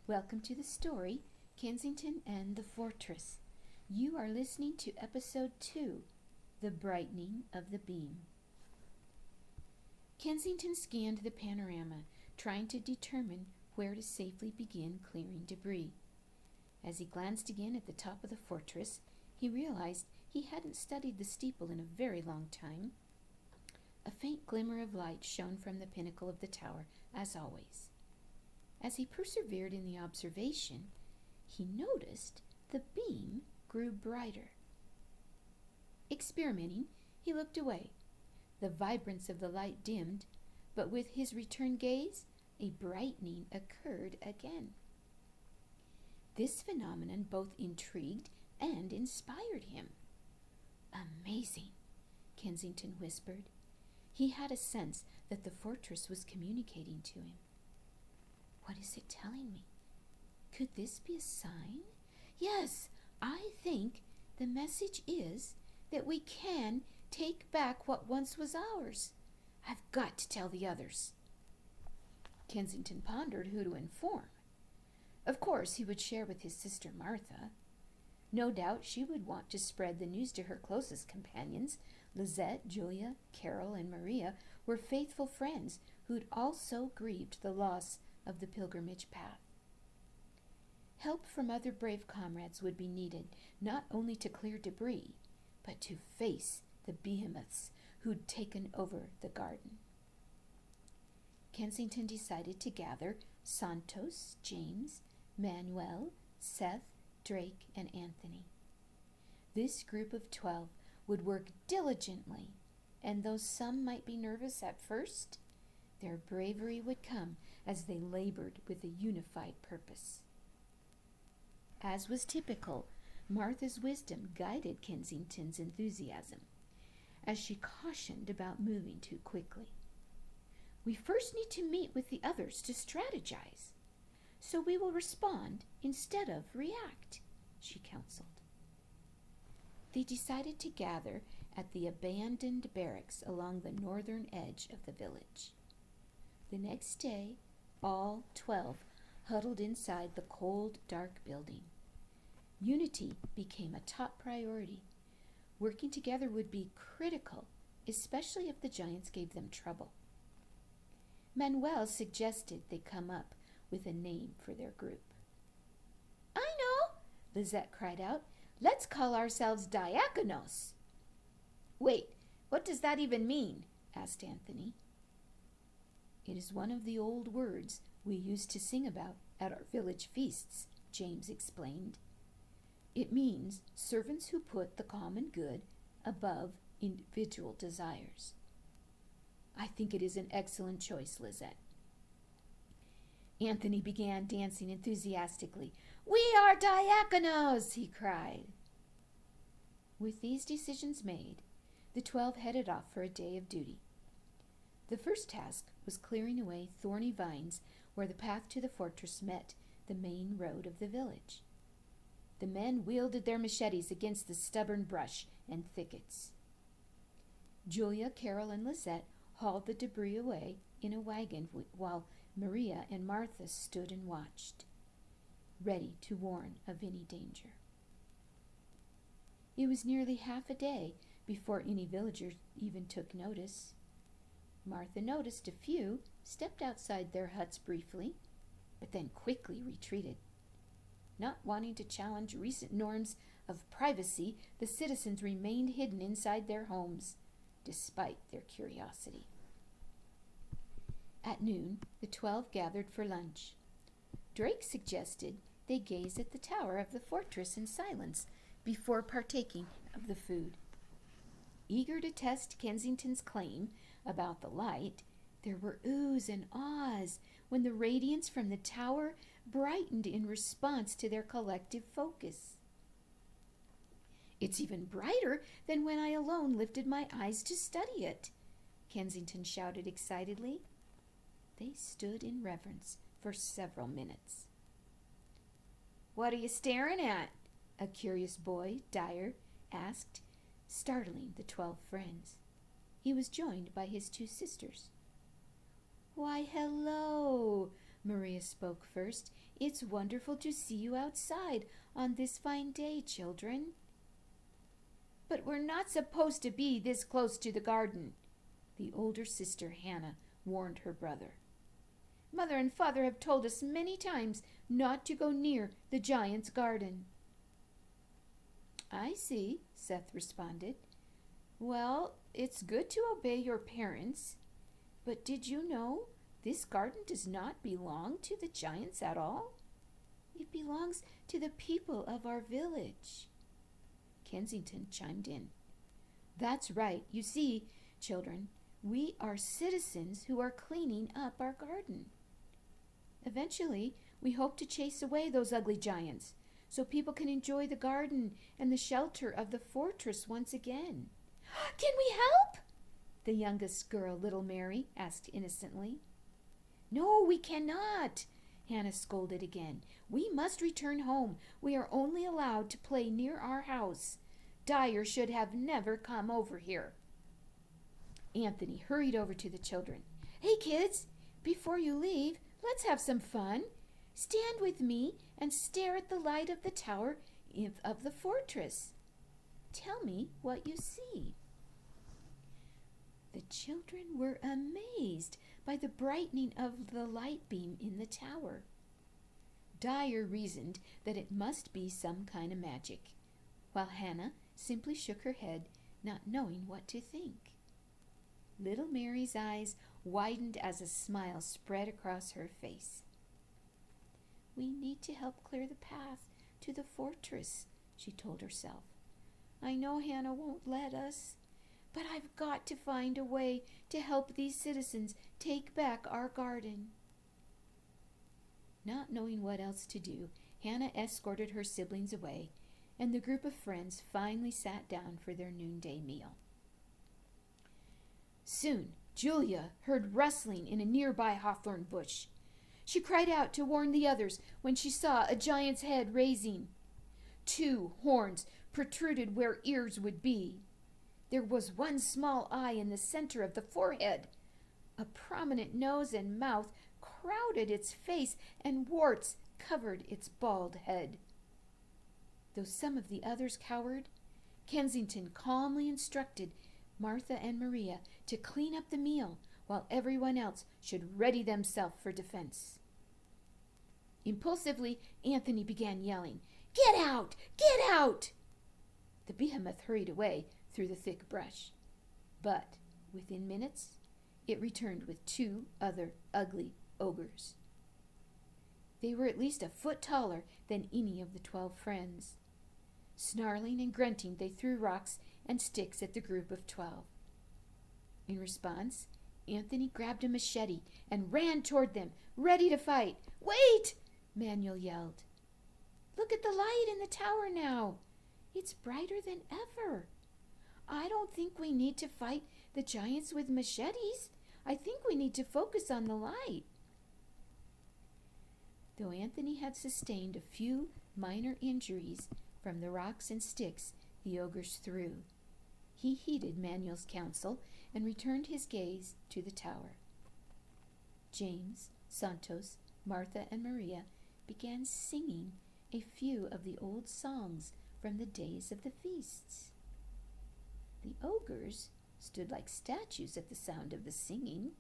Welcome to the story, Kensington and the Fortress. You are listening to Episode 2, The Brightening of the Beam. Kensington scanned the panorama, trying to determine where to safely begin clearing debris. As he glanced again at the top of the fortress, he realized he hadn't studied the steeple in a very long time. A faint glimmer of light shone from the pinnacle of the tower, as always. As he persevered in the observation, he noticed the beam grew brighter. Experimenting, he looked away. The vibrance of the light dimmed, but with his return gaze, a brightening occurred again. This phenomenon both intrigued and inspired him. "Amazing," Kensington whispered. He had a sense that the fortress was communicating to him. "What is it telling me? Could this be a sign? Yes, I think the message is that we can take back what once was ours. I've got to tell the others." Kensington pondered who to inform. Of course, he would share with his sister Martha. No doubt she would want to spread the news to her closest companions. Lizette, Julia, Carol, and Maria were faithful friends who'd also grieved the loss of the pilgrimage path. Help from other brave comrades would be needed, not only to clear debris, but to face the behemoths who'd taken over the garden. Kensington decided to gather Santos, James, Manuel, Seth, Drake, and Anthony. This group of 12 would work diligently, and though some might be nervous at first, their bravery would come as they labored with a unified purpose. As was typical, Martha's wisdom guided Kensington's enthusiasm, as she cautioned about moving too quickly. "We first need to meet with the others to strategize, so we will respond instead of react," she counseled. They decided to gather at the abandoned barracks along the northern edge of the village. The next day, all 12 huddled inside the cold, dark building. Unity became a top priority. Working together would be critical, especially if the giants gave them trouble. Manuel suggested they come up with a name for their group. "I know!" Lizette cried out. "Let's call ourselves Diakonos." "Wait, what does that even mean?" asked Anthony. "It is one of the old words we used to sing about at our village feasts," James explained. "It means servants who put the common good above individual desires." "I think it is an excellent choice, Lizette." Anthony began dancing enthusiastically. "We are Diakonos!" he cried. With these decisions made, the 12 headed off for a day of duty. The first task was clearing away thorny vines where the path to the fortress met the main road of the village. The men wielded their machetes against the stubborn brush and thickets. Julia, Carol, and Lizette hauled the debris away in a wagon while Maria and Martha stood and watched, ready to warn of any danger. It was nearly half a day before any villagers even took notice. Martha noticed a few stepped outside their huts briefly, but then quickly retreated. Not wanting to challenge recent norms of privacy, the citizens remained hidden inside their homes, despite their curiosity. At noon, the 12 gathered for lunch. Drake suggested they gaze at the tower of the fortress in silence before partaking of the food. Eager to test Kensington's claim about the light, there were oohs and ahs when the radiance from the tower brightened in response to their collective focus. "It's even brighter than when I alone lifted my eyes to study it," Kensington shouted excitedly. They stood in reverence for several minutes. "What are you staring at?" a curious boy, Dyer, asked, startling the 12 friends. He was joined by his 2 sisters. "Why, hello!" Maria spoke first. "It's wonderful to see you outside on this fine day, children." "But we're not supposed to be this close to the garden," the older sister Hannah warned her brother. "Mother and Father have told us many times not to go near the giant's garden." "I see," Seth responded. "Well, it's good to obey your parents. But did you know this garden does not belong to the giants at all? It belongs to the people of our village." Kensington chimed in. "That's right. You see, children, we are citizens who are cleaning up our garden. Eventually, we hope to chase away those ugly giants so people can enjoy the garden and the shelter of the fortress once again." "Can we help?" the youngest girl, little Mary, asked innocently. "No, we cannot," Hannah scolded again. "We must return home. We are only allowed to play near our house. Dyer should have never come over here." Anthony hurried over to the children. "Hey, kids, before you leave, let's have some fun. Stand with me and stare at the light of the tower of the fortress. Tell me what you see." The children were amazed by the brightening of the light beam in the tower. Dyer reasoned that it must be some kind of magic, while Hannah simply shook her head, not knowing what to think. Little Mary's eyes widened as a smile spread across her face. "We need to help clear the path to the fortress," she told herself. "I know Hannah won't let us, but I've got to find a way to help these citizens take back our garden." Not knowing what else to do, Hannah escorted her siblings away, and the group of friends finally sat down for their noonday meal. Soon, Julia heard rustling in a nearby hawthorn bush. She cried out to warn the others when she saw a giant's head raising. 2 horns protruded where ears would be. There was one small eye in the center of the forehead. A prominent nose and mouth crowded its face, and warts covered its bald head. Though some of the others cowered, Kensington calmly instructed Martha and Maria to clean up the meal while everyone else should ready themselves for defense. Impulsively, Anthony began yelling, "Get out! Get out!" The behemoth hurried away through the thick brush. But within minutes, it returned with 2 other ugly ogres. They were at least a foot taller than any of the 12 friends. Snarling and grunting, they threw rocks and sticks at the group of 12. In response, Anthony grabbed a machete and ran toward them, ready to fight. "Wait!" Manuel yelled. "Look at the light in the tower now. It's brighter than ever. I don't think we need to fight the giants with machetes. I think we need to focus on the light." Though Anthony had sustained a few minor injuries from the rocks and sticks the ogres threw, he heeded Manuel's counsel and returned his gaze to the tower. James, Santos, Martha, and Maria began singing a few of the old songs from the days of the feasts. The ogres stood like statues at the sound of the singing.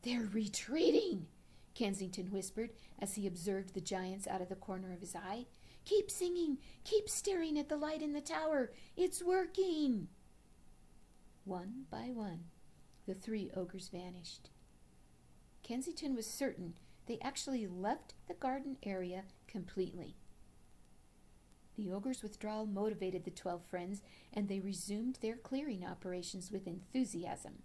"They're retreating," Kensington whispered as he observed the giants out of the corner of his eye. "Keep singing. Keep staring at the light in the tower. It's working." One by one, the 3 ogres vanished. Kensington was certain they actually left the garden area completely. The ogres' withdrawal motivated the 12 friends, and they resumed their clearing operations with enthusiasm.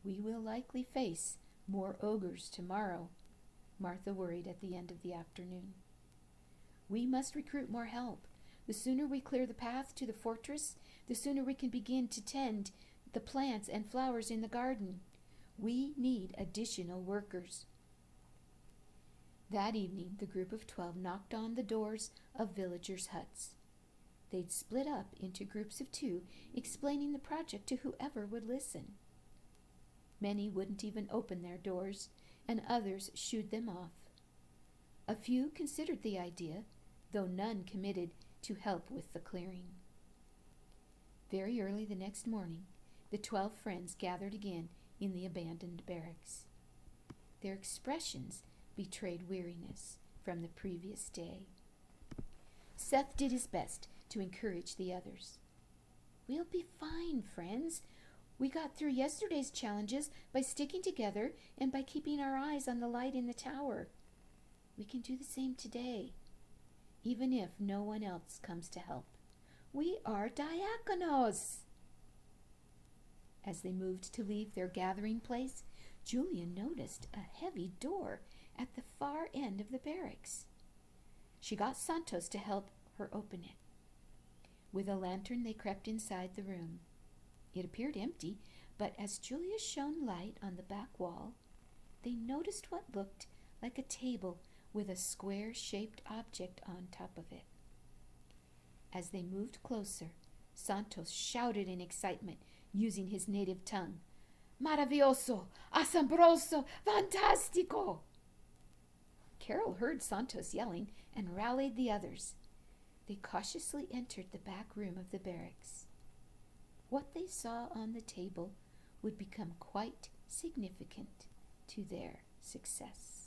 "We will likely face more ogres tomorrow," Martha worried at the end of the afternoon. "We must recruit more help. The sooner we clear the path to the fortress, the sooner we can begin to tend the plants and flowers in the garden. We need additional workers." That evening, the group of 12 knocked on the doors of villagers' huts. They'd split up into groups of 2, explaining the project to whoever would listen. Many wouldn't even open their doors, and others shooed them off. A few considered the idea, though none committed to help with the clearing. Very early the next morning, the 12 friends gathered again in the abandoned barracks. Their expressions betrayed weariness from the previous day. Seth did his best to encourage the others. "We'll be fine, friends. We got through yesterday's challenges by sticking together and by keeping our eyes on the light in the tower. We can do the same today, even if no one else comes to help. We are diakonos." As they moved to leave their gathering place, Julia noticed a heavy door at the far end of the barracks. She got Santos to help her open it. With a lantern, they crept inside the room. It appeared empty, but as Julia shone light on the back wall, they noticed what looked like a table with a square-shaped object on top of it. As they moved closer, Santos shouted in excitement, using his native tongue, "Maravilloso! Asombroso! Fantastico!" Carol heard Santos yelling and rallied the others. They cautiously entered the back room of the barracks. What they saw on the table would become quite significant to their success.